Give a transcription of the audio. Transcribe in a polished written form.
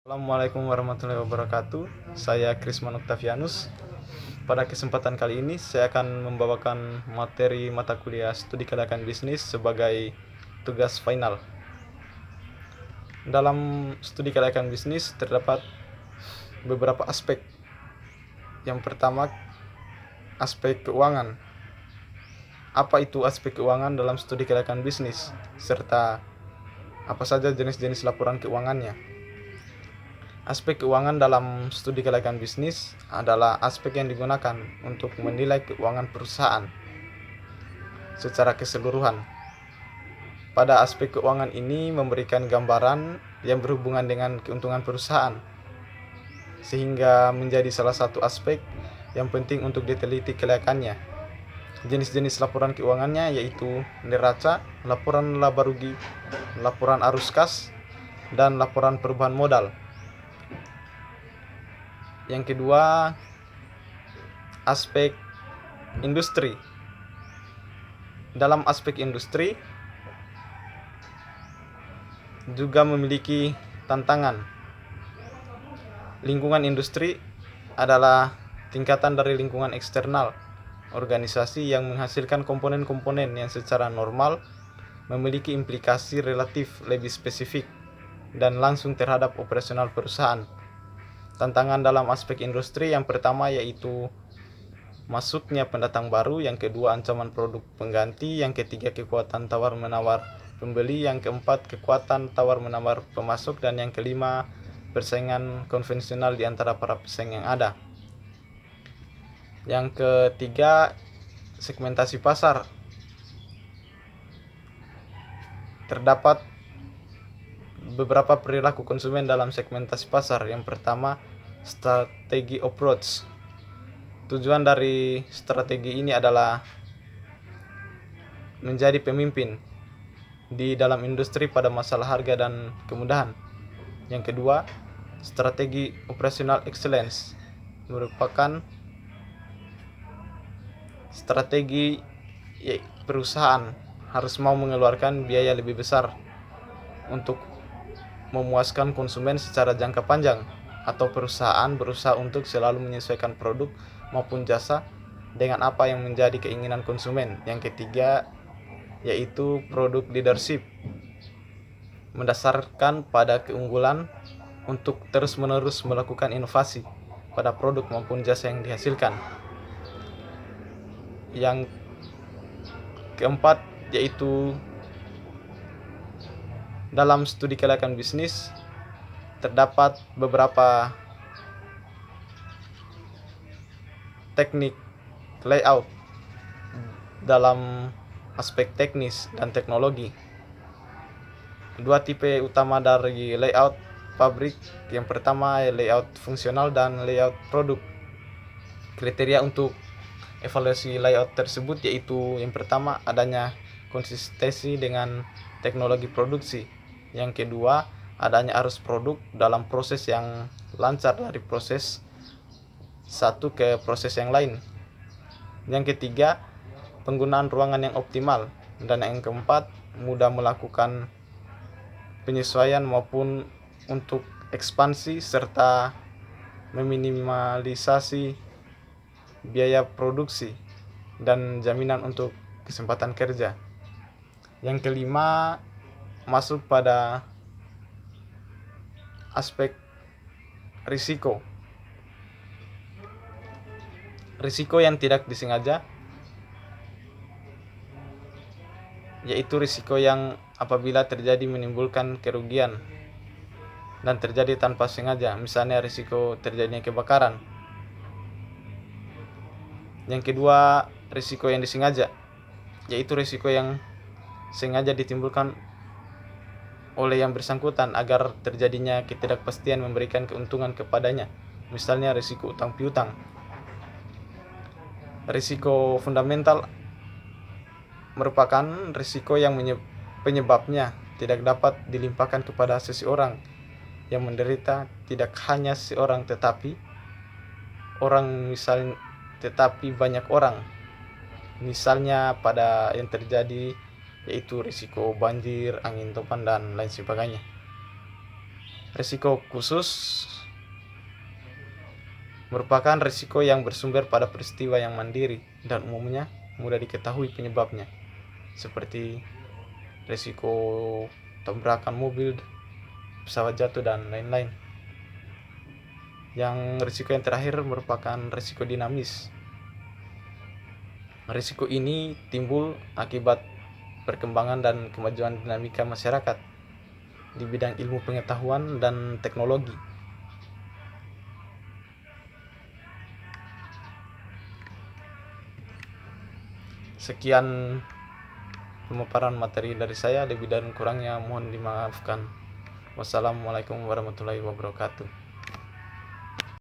Assalamualaikum warahmatullahi wabarakatuh. Saya Krisman Octavianus. Pada kesempatan kali ini saya akan membawakan materi mata kuliah studi kelayakan bisnis sebagai tugas final. Dalam studi kelayakan bisnis terdapat beberapa aspek. Yang pertama, aspek keuangan. Apa itu aspek keuangan dalam studi kelayakan bisnis, serta apa saja jenis-jenis laporan keuangannya. Aspek keuangan dalam studi kelayakan bisnis adalah aspek yang digunakan untuk menilai keuangan perusahaan secara keseluruhan. Pada aspek keuangan ini memberikan gambaran yang berhubungan dengan keuntungan perusahaan, sehingga menjadi salah satu aspek yang penting untuk diteliti kelayakannya. Jenis-jenis laporan keuangannya yaitu neraca, laporan laba rugi, laporan arus kas, dan laporan perubahan modal. Yang kedua, aspek industri. Dalam aspek industri juga memiliki tantangan. Lingkungan industri adalah tingkatan dari lingkungan eksternal, organisasi yang menghasilkan komponen-komponen yang secara normal memiliki implikasi relatif lebih spesifik dan langsung terhadap operasional perusahaan. Tantangan dalam aspek industri yang pertama yaitu masuknya pendatang baru, yang kedua ancaman produk pengganti, yang ketiga kekuatan tawar-menawar pembeli, yang keempat kekuatan tawar-menawar pemasok, dan yang kelima persaingan konvensional di antara para pesaing yang ada. Yang ketiga, segmentasi pasar. Terdapat beberapa perilaku konsumen dalam segmentasi pasar. Yang pertama, strategi approach. Tujuan dari strategi ini adalah menjadi pemimpin di dalam industri pada masalah harga dan kemudahan. Yang kedua, strategi operational excellence merupakan strategi perusahaan harus mau mengeluarkan biaya lebih besar untuk memuaskan konsumen secara jangka panjang, atau perusahaan berusaha untuk selalu menyesuaikan produk maupun jasa dengan apa yang menjadi keinginan konsumen. Yang ketiga yaitu product leadership, mendasarkan pada keunggulan untuk terus-menerus melakukan inovasi pada produk maupun jasa yang dihasilkan. Yang keempat yaitu dalam studi kelayakan bisnis terdapat beberapa teknik layout dalam aspek teknis dan teknologi. Dua tipe utama dari layout pabrik, yang pertama layout fungsional dan layout produk. Kriteria untuk evaluasi layout tersebut yaitu yang pertama adanya konsistensi dengan teknologi produksi, yang kedua adanya arus produk dalam proses yang lancar dari proses satu ke proses yang lain, yang ketiga penggunaan ruangan yang optimal, dan yang keempat mudah melakukan penyesuaian maupun untuk ekspansi serta meminimalisasi biaya produksi dan jaminan untuk kesempatan kerja. Yang kelima masuk pada aspek risiko. Risiko yang tidak disengaja yaitu risiko yang apabila terjadi menimbulkan kerugian dan terjadi tanpa sengaja, misalnya risiko terjadinya kebakaran. Yang kedua, risiko yang disengaja, yaitu risiko yang sengaja ditimbulkan oleh yang bersangkutan agar terjadinya ketidakpastian memberikan keuntungan kepadanya, misalnya risiko utang piutang. Risiko fundamental merupakan risiko yang penyebabnya tidak dapat dilimpahkan kepada seseorang yang menderita, tidak hanya seorang tetapi banyak orang, misalnya pada yang terjadi yaitu risiko banjir, angin topan, dan lain sebagainya. Risiko khusus merupakan risiko yang bersumber pada peristiwa yang mandiri dan umumnya mudah diketahui penyebabnya, seperti risiko tabrakan mobil, pesawat jatuh, dan lain-lain. Yang risiko yang terakhir merupakan risiko dinamis. Risiko ini timbul akibat perkembangan dan kemajuan dinamika masyarakat di bidang ilmu pengetahuan dan teknologi. Sekian pemaparan materi dari saya, lebih dan kurangnya mohon dimaafkan. Wassalamualaikum warahmatullahi wabarakatuh.